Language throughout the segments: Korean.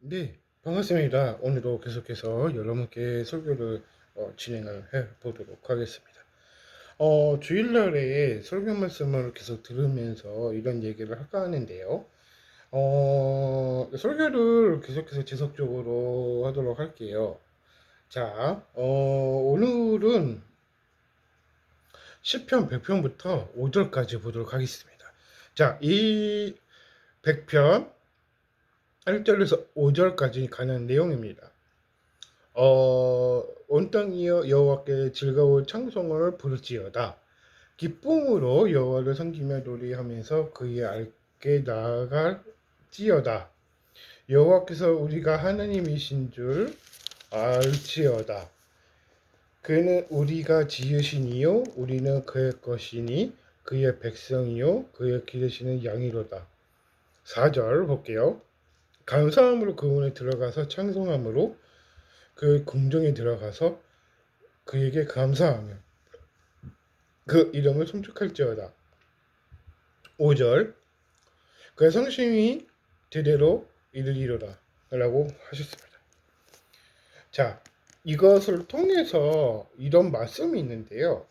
네, 반갑습니다. 오늘도 계속해서 여러분께 설교를 진행을 해 보도록 하겠습니다. 주일날에 설교 말씀을 계속 들으면서 이런 얘기를 할까 하는데요. 설교를 계속해서 지속적으로 하도록 할게요. 자, 오늘은 10편 100편부터 5절까지 보도록 하겠습니다. 자, 이 100편 1절에서 5절까지 가는 내용입니다. 온 땅이여 여호와께 즐거운 찬송을 부를지어다. 기쁨으로 여호와를 섬기며 노래하면서 그의 알게 나아갈지어다. 여호와께서 우리가 하나님이신 줄 알지어다. 그는 우리가 지으신 이요 우리는 그의 것이니 그의 백성이요 그의 기르시는 양이로다. 4절 볼게요. 감사함으로 그분에 들어가서 찬송함으로 그 궁정에 들어가서 그에게 감사하며 그 이름을 송축할지어다. 5절 그의 성심이 대대로 이르리로다 라고 하셨습니다. 자, 이것을 통해서 이런 말씀이 있는데요.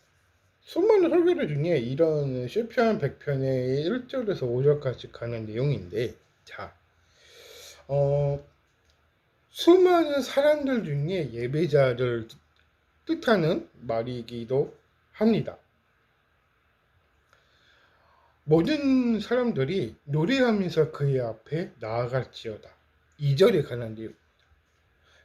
수많은 설교들 중에 이런 시편 100편의 1절에서 5절까지 가는 내용인데, 자, 수많은 사람들 중에 예배자를 뜻하는 말이기도 합니다. 모든 사람들이 노래하면서 그의 앞에 나아갈지어다. 2절에 관한 내용.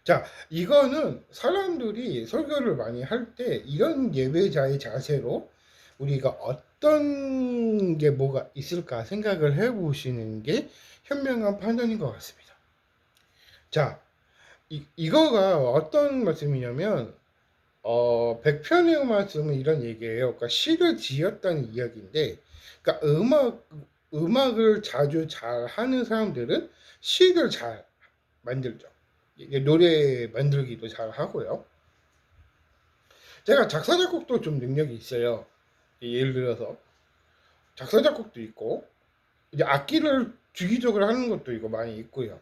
자, 이거는 사람들이 설교를 많이 할 때 이런 예배자의 자세로 우리가 어떤 게 뭐가 있을까 생각을 해보시는 게 현명한 판단인 것 같습니다. 자, 이거가 어떤 말씀이냐면 100편의 말씀은 이런 얘기예요. 그러니까 시를 지었다는 이야기인데, 그러니까 음악을 자주 잘 하는 사람들은 시를 잘 만들죠. 노래 만들기도 잘 하고요. 제가 작사 작곡도 좀 능력이 있어요. 예를 들어서 작사 작곡도 있고 이제 악기를 주기적으로 하는 것도 있고 많이 있고요.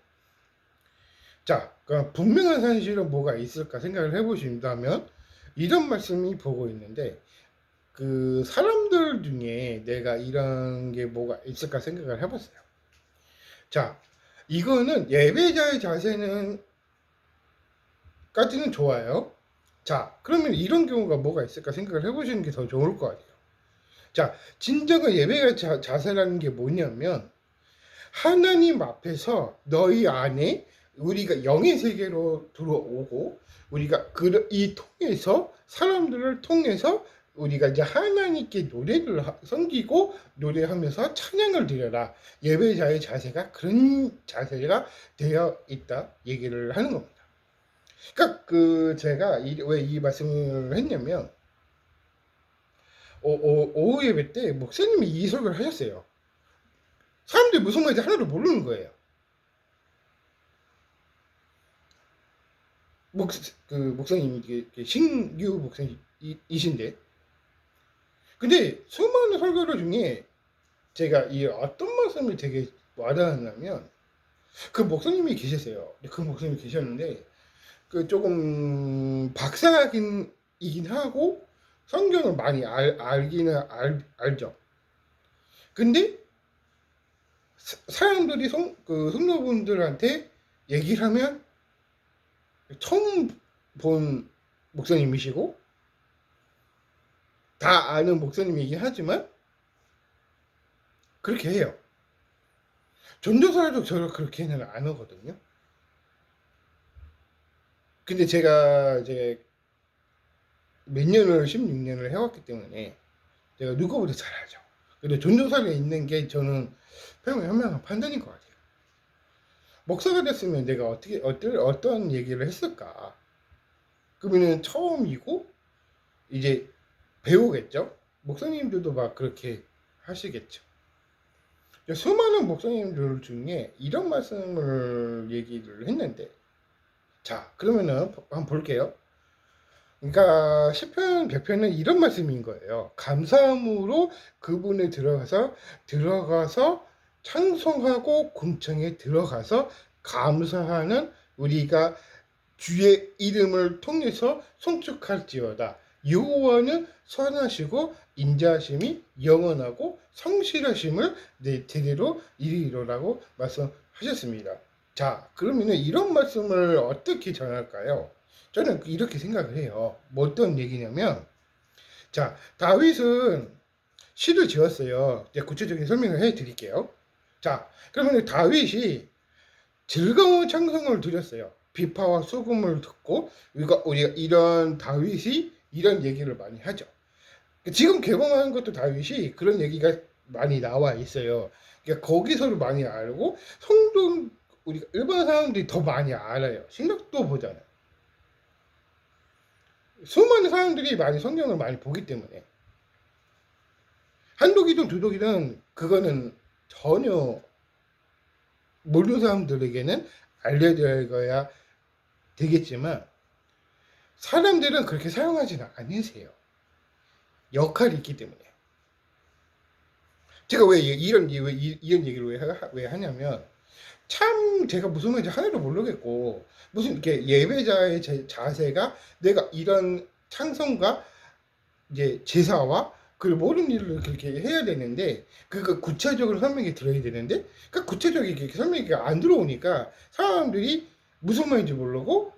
자, 그러니까 분명한 사실은 뭐가 있을까 생각을 해보신다면 이런 말씀이 보고 있는데, 그 사람들 중에 내가 이런 게 뭐가 있을까 생각을 해봤어요. 자, 이거는 예배자의 자세는 까지는 좋아요. 자, 그러면 이런 경우가 뭐가 있을까 생각을 해보시는 게 더 좋을 것 같아요. 자, 진정한 예배가 자세라는 게 뭐냐면 하나님 앞에서 너희 안에 우리가 영의 세계로 들어오고 우리가 이 통해서 사람들을 통해서 우리가 이제 하나님께 노래를 섬기고 노래하면서 찬양을 드려라. 예배자의 자세가 그런 자세가 되어 있다 얘기를 하는 겁니다. 그러니까 그 제가 왜 이 말씀을 했냐면 오후 예배 때 목사님이 이 설교를 하셨어요. 사람들이 무슨 말인지 하나도 모르는 거예요. 목사님이 신규 목사님이신데, 근데 수많은 설교들 중에 제가 이 어떤 말씀이 되게 와닿았냐면 그 목사님이 계셨어요. 그 목사님이 계셨는데 그 조금 박사이긴 하고 성경을 많이 알기는 알죠. 근데 사람들이 성도분들한테 얘기를 하면 처음 본 목사님이시고 다 아는 목사님이긴 하지만 그렇게 해요. 전도사도 저를 그렇게는 안 하거든요. 근데 제가 이제 몇 년을 16년을 해왔기 때문에 제가 누구보다 잘 알죠. 근데 전도사에 있는 게 저는 현명한 판단인 것 같아요. 목사가 됐으면 내가 어떤 얘기를 했을까? 그러면은 처음이고 이제 배우겠죠. 목사님들도 막 그렇게 하시겠죠. 수많은 목사님들 중에 이런 말씀을 얘기를 했는데, 자, 그러면은 한번 볼게요. 그러니까 시편 100편은 이런 말씀인 거예요. 감사함으로 그분에 들어가서 찬송하고 궁창에 들어가서 감사하는 우리가 주의 이름을 통해서 송축할지어다. 여호와는 선하시고 인자하심이 영원하고 성실하심을 내 대대로 이르리라고 말씀하셨습니다. 자, 그러면은 이런 말씀을 어떻게 전할까요? 저는 이렇게 생각을 해요. 뭐 어떤 얘기냐면, 자, 다윗은 시를 지었어요. 이제 구체적인 설명을 해 드릴게요. 자, 그러면 다윗이 즐거운 찬송을 드렸어요. 비파와 소금을 듣고 우리가 이런 다윗이 이런 얘기를 많이 하죠. 지금 개봉하는 것도 다윗이 그런 얘기가 많이 나와 있어요. 그러니까 거기서를 많이 알고 성도 우리가 일반 사람들이 더 많이 알아요. 신학도 보잖아요. 수많은 사람들이 많이 성경을 많이 보기 때문에 한독이든 두독이든 그거는 전혀 모르는 사람들에게는 알려줘야 되겠지만 사람들은 그렇게 사용하지는 않으세요. 역할이 있기 때문에. 제가 왜 이런 얘기를 왜 하냐면 참 제가 무슨 말인지 하나도 모르겠고 무슨 이렇게 예배자의 자세가 내가 이런 찬송과 이제 제사와 그 모든 일을 그렇게 해야 되는데 그거 구체적으로 설명이 들어야 되는데 그 구체적인 설명이 안 들어오니까 사람들이 무슨 말인지 모르고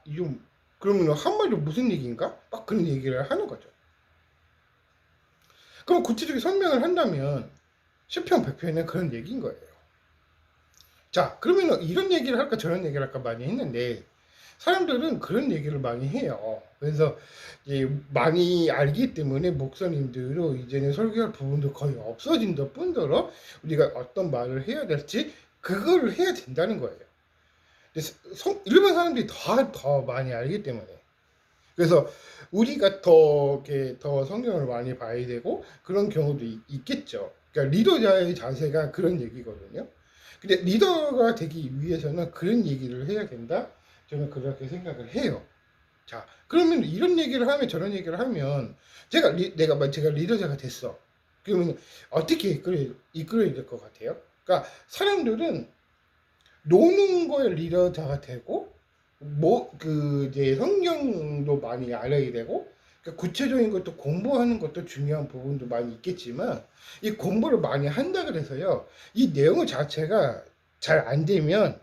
이좀 그러면 한마디로 무슨 얘기인가? 막 그런 얘기를 하는 거죠. 그럼 구체적인 설명을 한다면 시편 100편은 그런 얘기인 거예요. 자, 그러면 이런 얘기를 할까 저런 얘기를 할까 많이 했는데 사람들은 그런 얘기를 많이 해요. 그래서 많이 알기 때문에 목사님들도 이제는 설교할 부분도 거의 없어진 것 뿐더러 우리가 어떤 말을 해야 될지 그거를 해야 된다는 거예요. 일반 사람들이 더 많이 알기 때문에. 그래서 우리가 더 성경을 많이 봐야 되고 그런 경우도 있겠죠. 그러니까 리더자의 자세가 그런 얘기거든요. 근데 리더가 되기 위해서는 그런 얘기를 해야 된다. 저는 그렇게 생각을 해요. 자, 그러면 이런 얘기를 하면 저런 얘기를 하면 제가 리더자가 됐어. 그러면 어떻게 이끌어야 될 것 같아요? 그러니까 사람들은 노는 거에 리더자가 되고 이제 성경도 많이 알아야 되고 그러니까 구체적인 것도 공부하는 것도 중요한 부분도 많이 있겠지만 이 공부를 많이 한다 그래서요 이 내용 자체가 잘 안 되면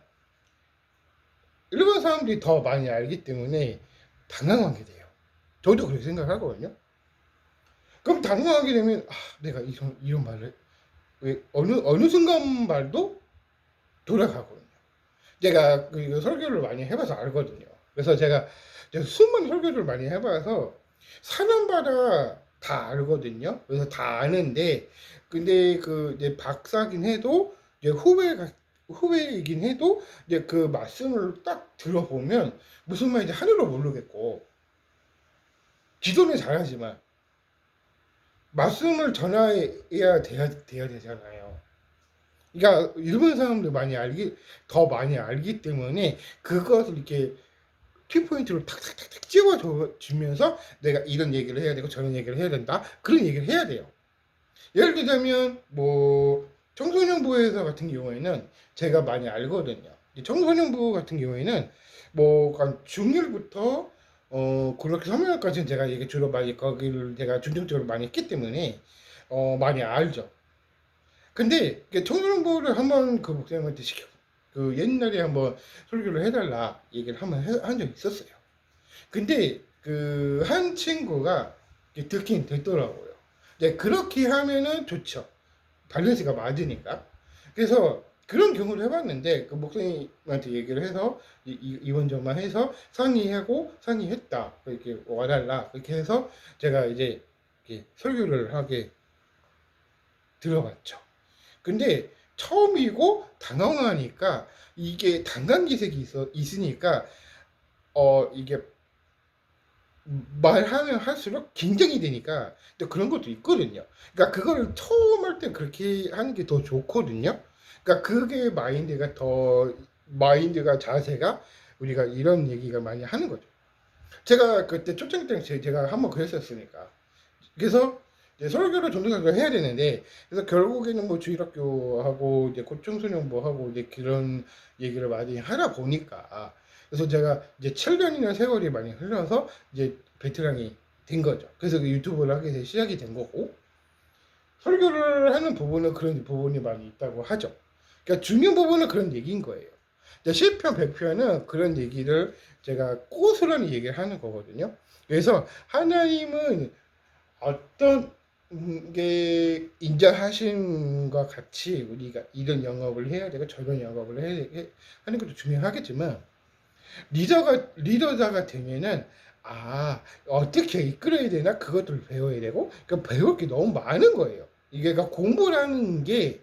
일반 사람들이 더 많이 알기 때문에 당황하게 돼요. 저도 그렇게 생각하거든요. 그럼 당황하게 되면 내가 이런 말을 왜 어느 순간 말도 돌아가거든요. 제가 그 설교를 많이 해봐서 알거든요. 그래서 제가 수많은 설교를 많이 해봐서 사람마다 다 알거든요. 그래서 다 아는데, 근데 이제 박사긴 해도 이제 후배이긴 해도 이제 그 말씀을 딱 들어보면 무슨 말인지 하나도 모르겠고 기도는 잘하지만 말씀을 전해야 돼야 되잖아요. 그러니까 일본 사람들 더 많이 알기 때문에 그것을 이렇게 키포인트로 탁탁탁탁 찍어주면서 내가 이런 얘기를 해야 되고 저런 얘기를 해야 된다. 그런 얘기를 해야 돼요. 예를 들자면 뭐 청소년부에서 같은 경우에는 제가 많이 알거든요. 청소년부 같은 경우에는 뭐 중1부터 그렇게 3학년까지는 제가 이게 주로 많이 거기를 제가 중점적으로 많이 했기 때문에 많이 알죠. 근데 청소년부를 한번 그 목사님한테 그 옛날에 한번 설교를 해달라 얘기를 한번 한 적이 있었어요. 근데 그 한 친구가 듣긴 듣더라고요. 이제 그렇게 하면은 좋죠. 밸런스가 맞으니까. 그래서 그런 경우를 해봤는데 그 목사님한테 얘기를 해서 이원저만 해서 상의했다. 이렇게 와달라. 그렇게 해서 제가 이제 이렇게 설교를 하게 들어봤죠. 근데 처음이고 당황하니까 이게 단간기색이 있으니까 이게 말하면 할수록 긴장이 되니까 또 그런 것도 있거든요. 그러니까 그거를 처음 할 때 그렇게 하는 게 더 좋거든요. 그러니까 그게 마인드가 자세가 우리가 이런 얘기가 많이 하는 거죠. 제가 그때 초창기 때 제가 한번 그랬었으니까. 그래서 이제 설교를 전도사가 해야 되는데, 그래서 결국에는 뭐 주일학교하고 이제 고청소년부하고 이제 그런 얘기를 많이 하다 보니까, 그래서 제가 이제 7년이나 세월이 많이 흘러서 이제 베테랑이 된 거죠. 그래서 그 유튜브를 하게 돼 시작이 된 거고, 설교를 하는 부분은 그런 부분이 많이 있다고 하죠. 그러니까 중요한 부분은 그런 얘기인 거예요. 시편 100편은 그런 얘기를 제가 고스란히 얘기를 하는 거거든요. 그래서 하나님은 어떤 게 인자하신과 같이 우리가 이런 영업을 해야 되고 저런 영업을 하는 것도 중요하겠지만, 리더자가 되면은 어떻게 이끌어야 되나 그것들을 배워야 되고, 그러니까 배울 게 너무 많은 거예요. 이게 그러니까 공부라는 게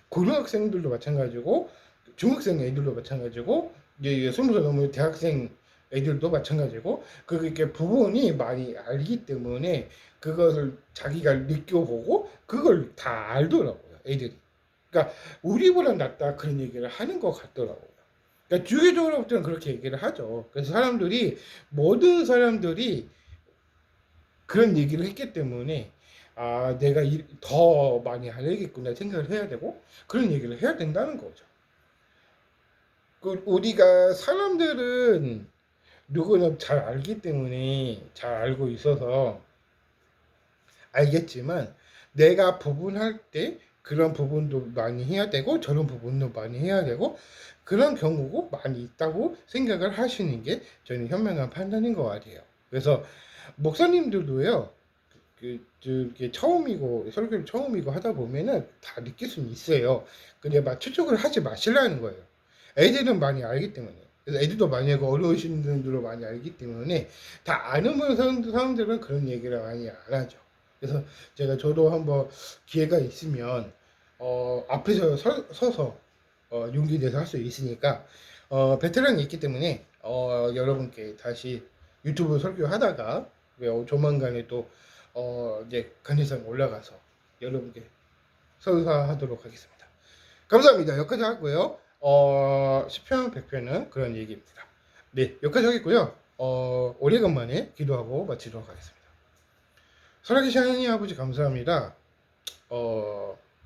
고등학생들도 마찬가지고 중학생 애들도 마찬가지고 이제 20살 넘은 대학생 애들도 마찬가지고, 그렇게 부분이 많이 알기 때문에 그것을 자기가 느껴보고 그걸 다 알더라고요, 애들이. 그러니까 우리보다 낫다 그런 얘기를 하는 것 같더라고요. 그러니까 주기적으로부터는 그렇게 얘기를 하죠. 그래서 모든 사람들이 그런 얘기를 했기 때문에 내가 더 많이 알겠구나 생각을 해야 되고 그런 얘기를 해야 된다는 거죠. 우리가 사람들은 누구나 잘 알기 때문에 잘 알고 있어서 알겠지만, 내가 부분할 때 그런 부분도 많이 해야 되고 저런 부분도 많이 해야 되고 그런 경우가 많이 있다고 생각을 하시는 게 저는 현명한 판단인 것 같아요. 그래서 목사님들도요, 이게 처음이고 설교를 처음이고 하다 보면은 다 느낄 수는 있어요. 근데 막 추측을 하지 마시라는 거예요. 애들은 많이 알기 때문에. 그래서 애들도 많이 알고 어르신들도 많이 알기 때문에, 다 아는 사람들은 그런 얘기를 많이 안 하죠. 그래서 저도 한번 기회가 있으면 앞에서 서서 용기 내서 할 수 있으니까, 베테랑이 있기 때문에 여러분께 다시 유튜브 설교하다가 조만간에 또 이제 간이상 올라가서 여러분께 설사하도록 하겠습니다. 감사합니다. 여기까지 하고요. 10편 100편은 그런 얘기입니다. 네, 여기까지 하겠고요. 오래간만에 기도하고 마치도록 하겠습니다. 살아계신 하나님 아버지 감사합니다.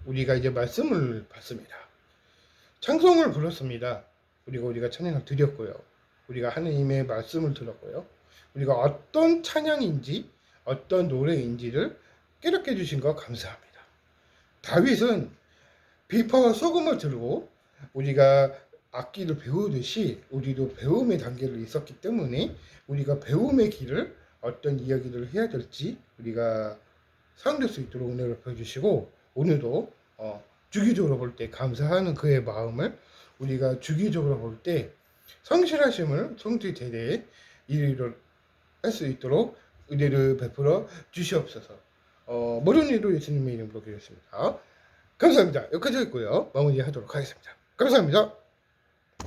우리가 이제 말씀을 받습니다. 찬송을 불렀습니다. 우리가 찬양을 드렸고요. 우리가 하나님의 말씀을 들었고요. 우리가 어떤 찬양인지 어떤 노래인지를 깨닫게 해주신 것 감사합니다. 다윗은 비파와 소금을 들고 우리가 악기를 배우듯이 우리도 배움의 단계를 있었기 때문에 우리가 배움의 길을 어떤 이야기를 해야 될지 우리가 사용될 수 있도록 은혜를 보여주시고, 오늘도 주기적으로 볼 때 감사하는 그의 마음을 우리가 주기적으로 볼 때 성실하심을 성취되되 일을 할 수 있도록 은혜를 베풀어 주시옵소서. 모든 일도 예수님의 이름으로 기도했습니다. 감사합니다. 여기까지 했고요. 마무리하도록 하겠습니다. 감사합니다.